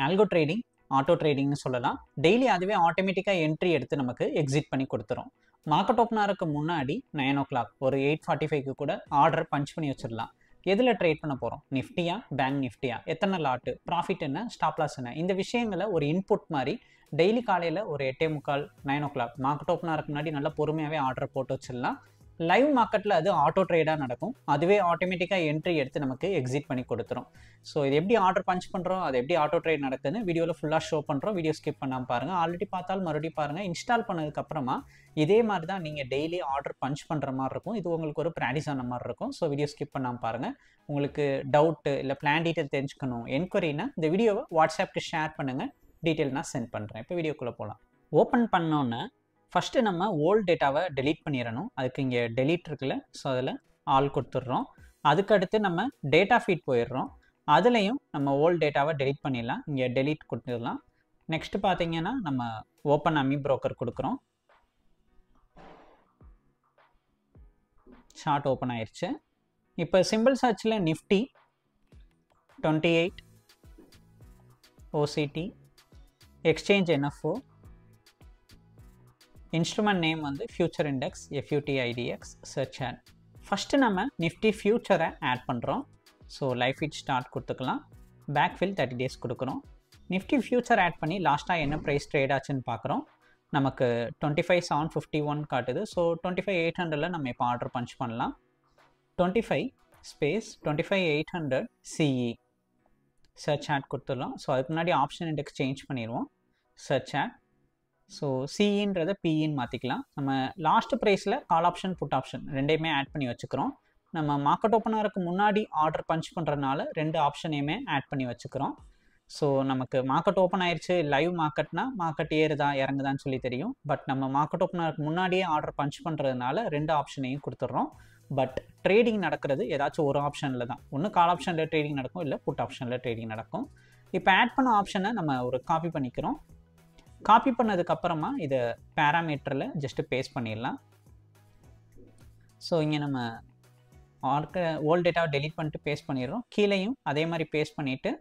Algo trading auto ட்ரேடிங்னு சொல்லலாம். Daily அதுவே ஆட்டோமேட்டிக்காக என்ட்ரி எடுத்து நமக்கு எக்ஸிட் பண்ணி கொடுத்துரும். மார்க்கெட் ஓப்பனருக்கு முன்னாடி 9 o'clock ஒரு 8:45க்கு கூட ஆர்டர் பஞ்ச் பண்ணி வச்சிடலாம். எதில் ட்ரேட் பண்ண போகிறோம், நிஃப்டியா பேங்க் நிஃப்டியா, எத்தனை லாட்டு, ப்ராஃபிட் என்ன, ஸ்டாப் லாஸ் என்ன, இந்த விஷயங்களை ஒரு இன்புட் மாதிரி டெய்லி காலையில் ஒரு 8:45 9 o'clock மார்க்கெட் ஓப்பனருக்கு முன்னாடி நல்லா பொறுமையாகவே ஆர்டர் போட்டு வச்சிடலாம். லைவ் மார்க்கெட்டில் அது ஆட்டோ ட்ரேடாக நடக்கும். அதுவே ஆட்டோமேட்டிக்காக என்ட்ரி எடுத்து நமக்கு எக்ஸிட் பண்ணி கொடுத்துரும். ஸோ இது எப்படி ஆர்டர் பஞ்ச் பண்ணுறோம், அது எப்படி ஆட்டோ ட்ரேட் நடக்குதுன்னு வீடியோவில் ஃபுல்லாக ஷோ பண்ணுறோம். வீடியோ ஸ்கிப் பண்ணாமல் பாருங்கள். ஆல்ரெடி பார்த்தாலும் மறுபடியும் பாருங்கள். இன்ஸ்டால் பண்ணதுக்கப்புறமா இதே மாதிரி தான் நீங்கள் டெய்லி ஆர்டர் பஞ்ச் பண்ணுற மாதிரி இருக்கும். இது உங்களுக்கு ஒரு ப்ராக்டிஸ் ஆன மாதிரி இருக்கும். ஸோ வீடியோ ஸ்கிப் பண்ணாமல் பாருங்கள். உங்களுக்கு டவுட்டு இல்லை பிளான் டீட்டெயில் தெரிஞ்சுக்கணும் என்கொயரினா இந்த வீடியோவை வாட்ஸ்அப்புக்கு ஷேர் பண்ணுங்கள். டீட்டெயில் நான் சென்ட் பண்ணுறேன். இப்போ வீடியோக்குள்ளே போகலாம். ஓப்பன் பண்ணோன்னே ஃபஸ்ட்டு நம்ம ஓல்டு டேட்டாவை டெலீட் பண்ணிடணும். அதுக்கு இங்கே டெலீட் இருக்குல்ல, ஸோ அதில் ஆல் கொடுத்துட்றோம். அதுக்கடுத்து நம்ம டேட்டா ஃபீட் போயிடுறோம். அதுலேயும் நம்ம ஓல்டு டேட்டாவை டெலீட் பண்ணிடலாம். இங்கே டெலீட் கொடுத்துடலாம். நெக்ஸ்ட்டு பார்த்தீங்கன்னா நம்ம ஓப்பன் அம்மி ப்ரோக்கர் கொடுக்குறோம். சார்ட் ஓப்பன் ஆயிடுச்சு. இப்போ சிம்பிள் சர்ச்சில் Nifty 28 OCT, exchange NFO, instrument name வந்து future index FUTIDX, search add. First நம்ம நிஃப்டி ஃபியூச்சரை ஆட் பண்ணுறோம். ஸோ லைஃப் இட் ஸ்டார்ட் கொடுத்துக்கலாம். பேக்ஃபில் 30 days கொடுக்குறோம். நிஃப்டி ஃபியூச்சர் ஆட் பண்ணி லாஸ்ட்டாக என்ன ப்ரைஸ் ட்ரேட் ஆச்சுன்னு பார்க்குறோம். நமக்கு 25,751 காட்டுது. ஸோ 25,800 நம்ம இப்போ ஆர்டர் பஞ்ச் பண்ணலாம். 25,800 CE சர்ச் ஆட் கொடுத்துடலாம். ஸோ அதுக்கு முன்னாடி ஆப்ஷன் இண்டெக்ஸ் சேஞ்ச் பண்ணிடுவோம். Search add. ஸோ சிஇன்றதை பிஇன்னு மாற்றிக்கலாம். நம்ம லாஸ்ட் ப்ரைஸில் கால் ஆப்ஷன் புட் ஆப்ஷன் ரெண்டையுமே ஆட் பண்ணி வச்சுக்கிறோம். நம்ம மார்க்கெட் ஓப்பனருக்கு முன்னாடி ஆர்டர் பஞ்ச் பண்ணுறதுனால ரெண்டு ஆப்ஷனையுமே ஆட் பண்ணி வச்சுக்கிறோம். ஸோ நமக்கு மார்க்கெட் ஓப்பன் ஆயிடுச்சு, லைவ் மார்க்கெட்னா மார்க்கெட் ஏறுதா இறங்குதான்னு சொல்லி தெரியும். பட் நம்ம மார்க்கெட் ஓப்பனருக்கு முன்னாடியே ஆர்டர் பஞ்ச் பண்ணுறதுனால ரெண்டு ஆப்ஷனையும் கொடுத்துட்றோம். பட் ட்ரேடிங் நடக்கிறது ஏதாச்சும் ஒரு ஆப்ஷனில் தான். ஒன்று கால் ஆப்ஷனில் ட்ரேடிங் நடக்கும், இல்லை புட் ஆப்ஷனில் ட்ரேடிங் நடக்கும். இப்போ ஆட் பண்ண ஆப்ஷனை நம்ம ஒரு காப்பி பண்ணிக்கிறோம். காப்பி பண்ணதுக்கப்புறமா இதை பேராமீட்டரில் ஜஸ்ட்டு பேஸ்ட் பண்ணிடலாம். ஸோ இங்கே நம்ம ஓல்டு டேட்டாவை டெலீட் பண்ணிட்டு பேஸ்ட் பண்ணிடுறோம். கீழேயும் அதே மாதிரி பேஸ்ட் பண்ணிவிட்டு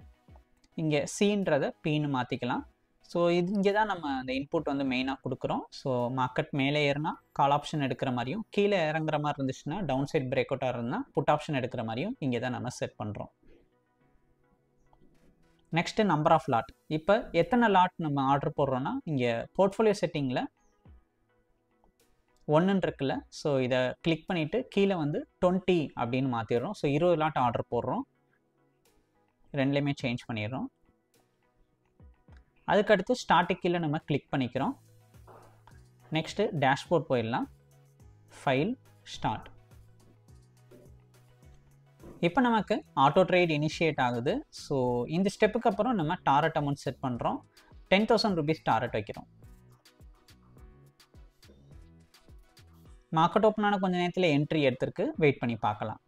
இங்கே சின்றதை பின்னு மாற்றிக்கலாம். ஸோ இது இங்கே தான் நம்ம அந்த இன்புட் வந்து மெயினாக கொடுக்குறோம். ஸோ மார்க்கெட் மேலே ஏறினா கால் ஆப்ஷன் எடுக்கிற மாதிரியும், கீழே இறங்குற மாதிரி இருந்துச்சுன்னா டவுன் சைட் பிரேக் அவுட்டாக இருந்தால் புட் ஆப்ஷன் எடுக்கிற மாதிரியும் இங்கே தான் நம்ம செட் பண்ணுறோம். Next number of lot. இப்போ எத்தனை லாட் நம்ம ஆர்டர் போடுறோன்னா இங்கே போர்ட்ஃபோலியோ செட்டிங்கில் 1 இருக்குல்ல, ஸோ இதை கிளிக் பண்ணிவிட்டு கீழே வந்து 20 அப்படின்னு மாற்றிடுறோம். ஸோ 20 லாட் ஆர்டர் போடுறோம். ரெண்டுலேயுமே சேஞ்ச் பண்ணிடுறோம். அதுக்கடுத்து ஸ்டார்ட்டுக்கு கீழே நம்ம கிளிக் பண்ணிக்கிறோம். நெக்ஸ்ட்டு டேஷ்போர்ட் போயிடலாம். File, start. இப்போ நமக்கு ஆட்டோ ட்ரேட் இனிஷியேட் ஆகுது. ஸோ இந்த ஸ்டெப்புக்கு அப்புறம் நம்ம டாரட் அமௌண்ட் செட் பண்ணுறோம். 10,000 rupees டாரட் வைக்கிறோம். மார்க்கெட் ஓப்பன் ஆன கொஞ்சம் நேரத்தில் என்ட்ரி எடுத்துருக்கு. வெயிட் பண்ணி பார்க்கலாம்.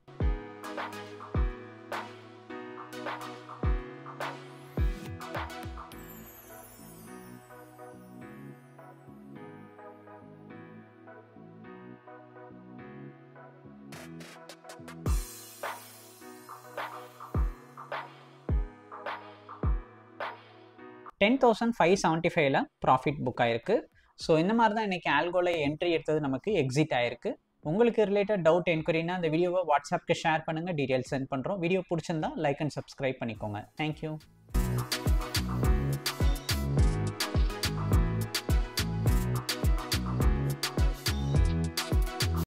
$10,575 ப்ராஃபிட் புக் ஆயிருக்கு. ஸோ இந்த மாதிரி தான் இன்றைக்கி ஆல்கோவில் என்ட்ரி எடுத்தது நமக்கு எக்ஸிட் ஆயிருக்கு. உங்களுக்கு ரிலேட்டட் டவுட் என்கொயரினா இந்த வீடியோவை வாட்ஸ்அப்புக்கு ஷேர் பண்ணுங்கள். டீட்டெயில்ஸ் சென்ட் பண்ணுறோம். வீடியோ பிடிச்சிருந்தா லைக் அண்ட் சப்ஸ்கிரைப் பண்ணிக்கோங்க. தேங்க்யூ.